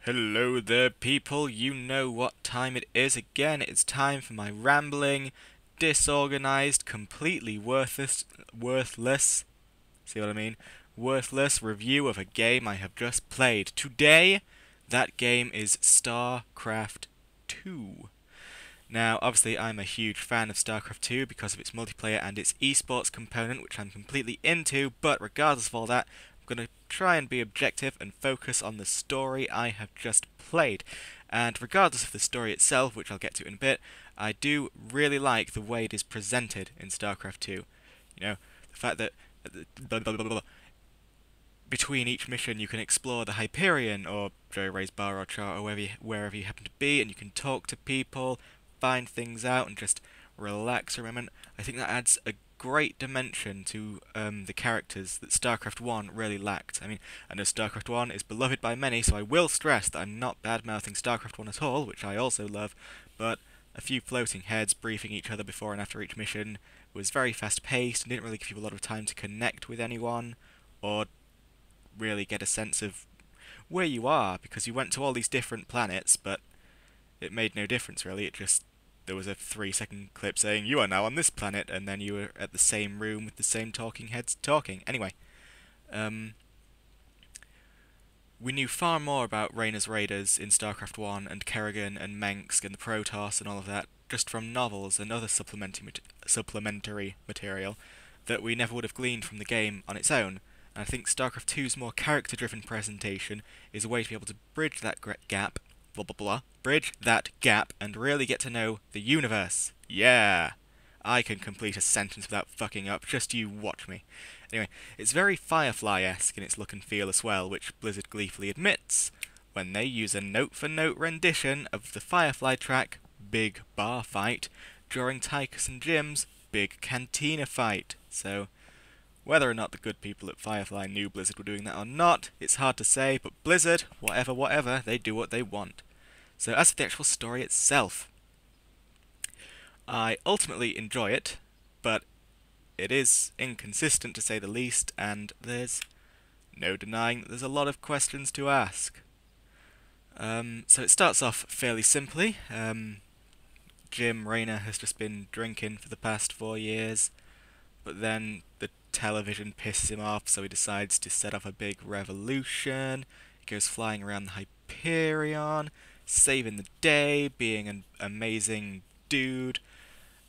Hello there, people. You know what time it is again. It's time for my rambling, disorganized, completely worthless, see what I mean? Worthless review of a game I have just played. Today, that game is Starcraft II. Now, obviously, I'm a huge fan of Starcraft II because of its multiplayer and its esports component, which I'm completely into, but regardless of all that, I'm going to try and be objective and focus on the story I have just played. And regardless of the story itself, which I'll get to in a bit, I do really like the way it is presented in Starcraft II. You know, the fact that between each mission you can explore the Hyperion or Joe Ray's bar or chart or wherever you happen to be, and you can talk to people, find things out, and just relax for a moment. I think that adds a great dimension to the characters that StarCraft 1 really lacked. I mean, I know StarCraft 1 is beloved by many, so I will stress that I'm not bad-mouthing StarCraft 1 at all, which I also love, but a few floating heads briefing each other before and after each mission was very fast-paced and didn't really give you a lot of time to connect with anyone, or really get a sense of where you are, because you went to all these different planets, but it made no difference really. It just there was a 3-second clip saying you are now on this planet, and then you were at the same room with the same talking heads talking. Anyway, um, we knew far more about Rayna's Raiders in StarCraft 1 and Kerrigan and Mengsk and the Protoss and all of that just from novels and other supplementary material that we never would have gleaned from the game on its own. And I think StarCraft II's more character-driven presentation is a way to be able to bridge that gap, blah blah blah, bridge that gap and really get to know the universe. Yeah! I can complete a sentence without fucking up, just you watch me. Anyway, it's very Firefly-esque in its look and feel as well, which Blizzard gleefully admits when they use a note-for-note rendition of the Firefly track Big Bar Fight during Tychus and Jim's Big Cantina Fight. So, whether or not the good people at Firefly knew Blizzard were doing that or not, it's hard to say, but Blizzard, whatever, they do what they want. So as for the actual story itself, I ultimately enjoy it, but it is inconsistent to say the least, and there's no denying that there's a lot of questions to ask. So it starts off fairly simply. Jim Rayner has just been drinking for the past 4 years, but then the television pisses him off, so he decides to set off a big revolution. He goes flying around the Hyperion, saving the day, being an amazing dude.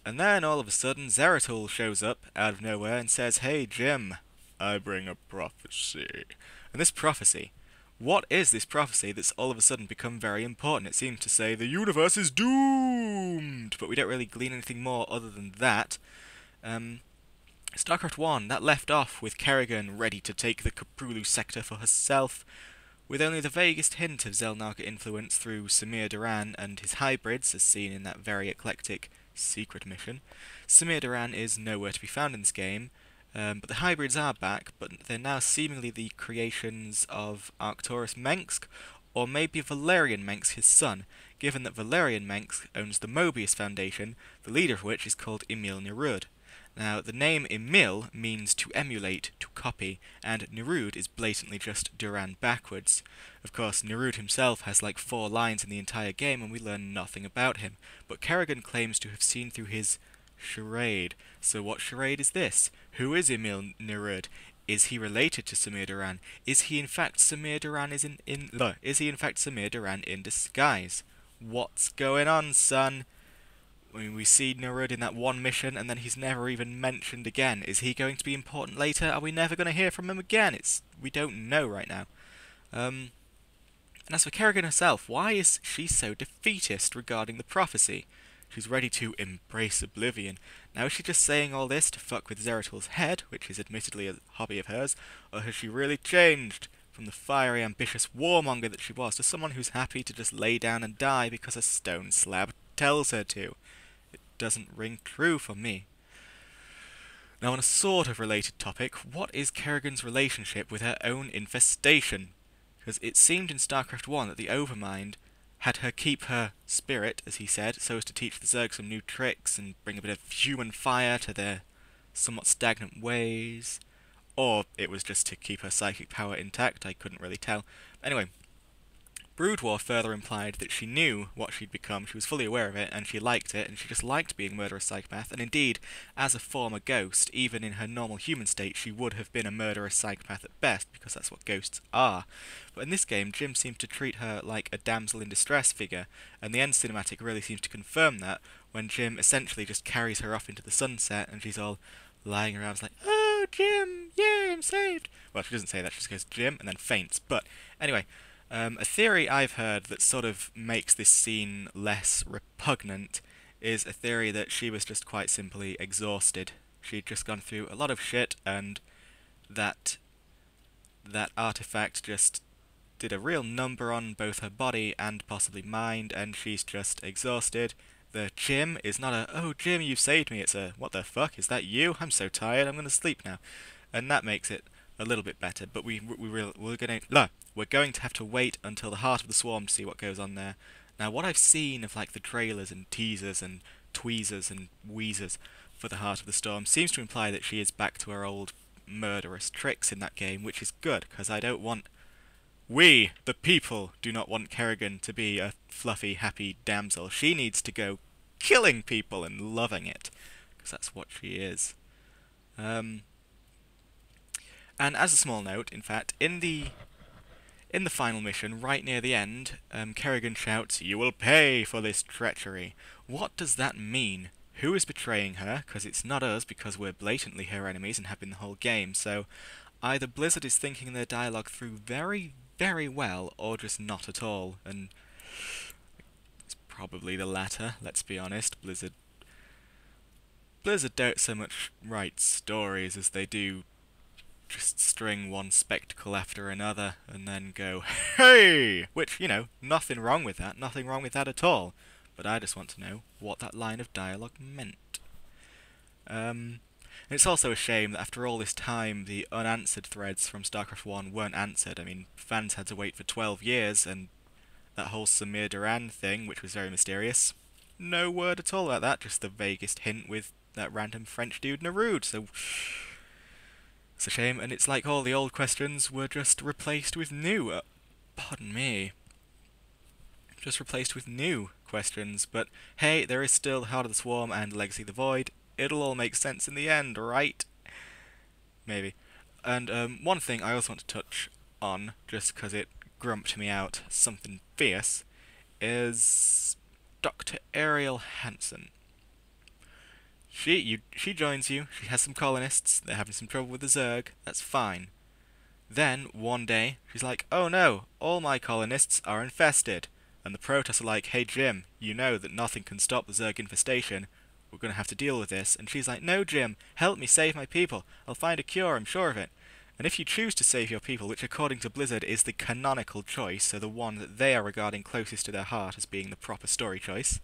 And then all of a sudden Zeratul shows up out of nowhere and says, "Hey Jim, I bring a prophecy." And this prophecy, what is this prophecy that's all of a sudden become very important? It seems to say the universe is doomed, but we don't really glean anything more other than that. StarCraft 1, that left off with Kerrigan ready to take the Kaprulu sector for herself, with only the vaguest hint of Zelnaka influence through Samir Duran and his hybrids, as seen in that very eclectic secret mission. Samir Duran is nowhere to be found in this game, but the hybrids are back, but they're now seemingly the creations of Arcturus Mengsk, or maybe Valerian Mengsk, his son, given that Valerian Mengsk owns the Mobius Foundation, the leader of which is called Emil Nerud. Now, the name Emil means to emulate, to copy, and Nerud is blatantly just Duran backwards. Of course, Nerud himself has like 4 lines in the entire game and we learn nothing about him, but Kerrigan claims to have seen through his charade. So what charade is this? Who is Emil Nerud? Is he related to Samir Duran? Is he in fact Samir Duran is he in fact Samir Duran in disguise? What's going on, son? I mean, we see Nerud in that one mission, and then he's never even mentioned again. Is he going to be important later? Are we never going to hear from him again? We don't know right now. And as for Kerrigan herself, why is she so defeatist regarding the prophecy? She's ready to embrace oblivion. Now, is she just saying all this to fuck with Zeratul's head, which is admittedly a hobby of hers, or has she really changed from the fiery, ambitious warmonger that she was to someone who's happy to just lay down and die because a stone slab tells her to? Doesn't ring true for me. Now, on a sort of related topic, what is Kerrigan's relationship with her own infestation? Because it seemed in StarCraft 1 that the Overmind had her keep her spirit, as he said, so as to teach the Zerg some new tricks and bring a bit of human fire to their somewhat stagnant ways. Or it was just to keep her psychic power intact, I couldn't really tell. Anyway, Brood War further implied that she knew what she'd become, she was fully aware of it, and she liked it, and she just liked being a murderous psychopath, and indeed, as a former ghost, even in her normal human state, she would have been a murderous psychopath at best, because that's what ghosts are. But in this game, Jim seems to treat her like a damsel in distress figure, and the end cinematic really seems to confirm that, when Jim essentially just carries her off into the sunset, and she's all lying around like, "Oh, Jim, yay, I'm saved!" Well, she doesn't say that, she just goes, "Jim," and then faints. But, anyway, a theory I've heard that sort of makes this scene less repugnant is a theory that she was just quite simply exhausted. She'd just gone through a lot of shit, and that artifact just did a real number on both her body and possibly mind, and she's just exhausted. The Jim is not a, "Oh, Jim, you've saved me," it's a, "What the fuck, is that you? I'm so tired, I'm gonna sleep now." And that makes it a little bit better, but we're going to have to wait until the Heart of the Swarm to see what goes on there. Now, what I've seen of like the trailers and teasers and tweezers and wheezers for the Heart of the Storm seems to imply that she is back to her old murderous tricks in that game, which is good, because I don't want... We, the people, do not want Kerrigan to be a fluffy, happy damsel. She needs to go killing people and loving it, because that's what she is. And as a small note, in fact, in the final mission, right near the end, Kerrigan shouts, "You will pay for this treachery." What does that mean? Who is betraying her? Because it's not us, because we're blatantly her enemies and have been the whole game. So either Blizzard is thinking their dialogue through very, very well, or just not at all. And it's probably the latter, let's be honest. Blizzard don't so much write stories as they do just string one spectacle after another and then go, "Hey!" Which, you know, nothing wrong with that at all. But I just want to know what that line of dialogue meant. It's also a shame that after all this time, the unanswered threads from Starcraft 1 weren't answered. I mean, fans had to wait for 12 years, and that whole Samir Duran thing, which was very mysterious, no word at all about that, just the vaguest hint with that random French dude Narude, so... it's a shame, and it's like all the old questions were just replaced with new... pardon me. Just replaced with new questions, but hey, there is still Heart of the Swarm and Legacy of the Void. It'll all make sense in the end, right? Maybe. And one thing I also want to touch on, just because it grumped me out something fierce, is Dr. Ariel Hansen. She joins you, she has some colonists, they're having some trouble with the Zerg, that's fine. Then, one day, she's like, "Oh no, all my colonists are infested." And the Protoss are like, "Hey Jim, you know that nothing can stop the Zerg infestation, we're gonna have to deal with this." And she's like, "No Jim, help me save my people, I'll find a cure, I'm sure of it." And if you choose to save your people, which according to Blizzard is the canonical choice, so the one that they are regarding closest to their heart as being the proper story choice,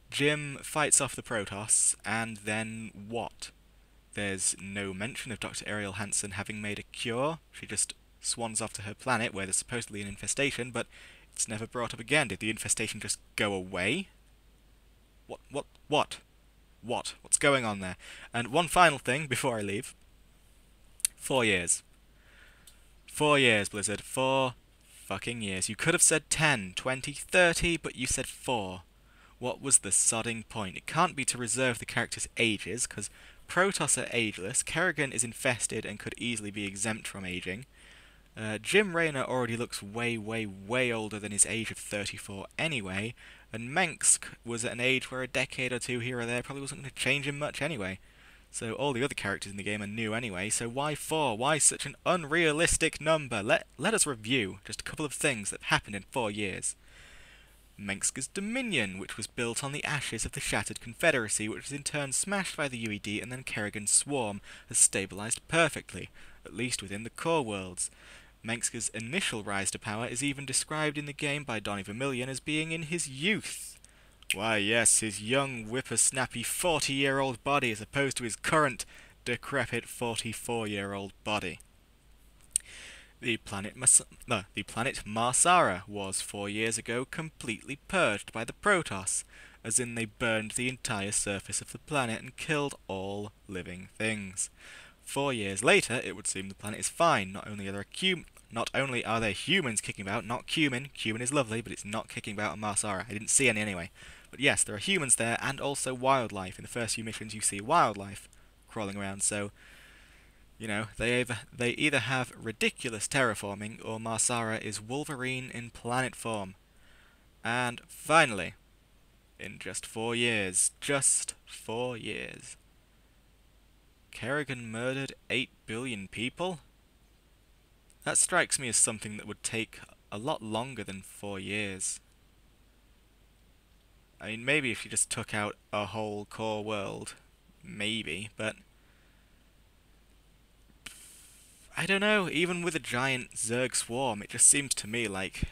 Jim fights off the Protoss, and then what? There's no mention of Dr. Ariel Hansen having made a cure. She just swans off to her planet, where there's supposedly an infestation, but it's never brought up again. Did the infestation just go away? What's going on there? And one final thing before I leave. 4 years. 4 years, Blizzard. 4 fucking years. You could have said 10, 20, 30, but you said 4. What was the sodding point? It can't be to reserve the characters' ages, because Protoss are ageless, Kerrigan is infested and could easily be exempt from aging. Jim Raynor already looks way, way, way older than his age of 34 anyway, and Mengsk was at an age where a decade or two here or there probably wasn't going to change him much anyway. So all the other characters in the game are new anyway, so why 4? Why such an unrealistic number? Let us review just a couple of things that happened in 4 years. Mengsk's Dominion, which was built on the ashes of the Shattered Confederacy, which was in turn smashed by the UED, and then Kerrigan's Swarm, has stabilised perfectly, at least within the core worlds. Mengsk's initial rise to power is even described in the game by Donny Vermillion as being in his youth. Why yes, his young, whippersnappy 40-year-old body as opposed to his current, decrepit 44-year-old body. The planet Marsara was 4 years ago completely purged by the Protoss, as in they burned the entire surface of the planet and killed all living things. 4 years later, it would seem the planet is fine. Not only are there not only are there humans kicking about, not cumin, cumin is lovely, but it's not kicking about on Marsara. I didn't see any anyway. But yes, there are humans there, and also wildlife. In the first few missions you see wildlife crawling around, so, you know, they either have ridiculous terraforming, or Marsara is Wolverine in planet form. And finally, in just 4 years, Kerrigan murdered 8 billion people? That strikes me as something that would take a lot longer than 4 years. I mean, maybe if you just took out a whole core world, maybe, but I don't know, even with a giant Zerg swarm, it just seems to me like,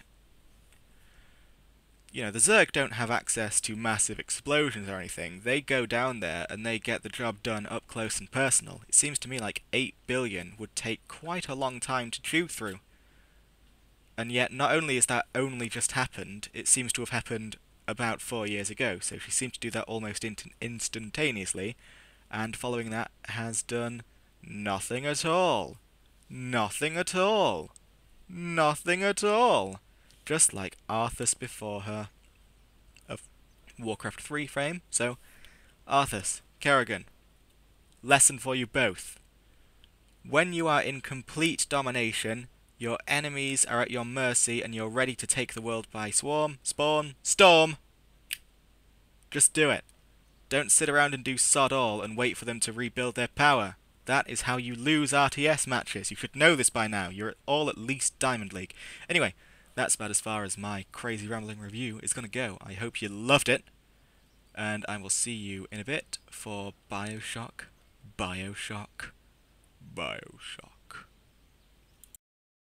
you know, the Zerg don't have access to massive explosions or anything. They go down there and they get the job done up close and personal. It seems to me like 8 billion would take quite a long time to chew through. And yet, not only is that only just happened, it seems to have happened about 4 years ago. So she seemed to do that almost instantaneously, and following that has done nothing at all. Nothing at all. Nothing at all. Just like Arthas before her. Of Warcraft 3 fame. So, Arthas, Kerrigan, lesson for you both. When you are in complete domination, your enemies are at your mercy and you're ready to take the world by storm. Just do it. Don't sit around and do sod all and wait for them to rebuild their power. That is how you lose RTS matches. You should know this by now. You're all at least Diamond League. Anyway, that's about as far as my crazy rambling review is going to go. I hope you loved it. And I will see you in a bit for Bioshock.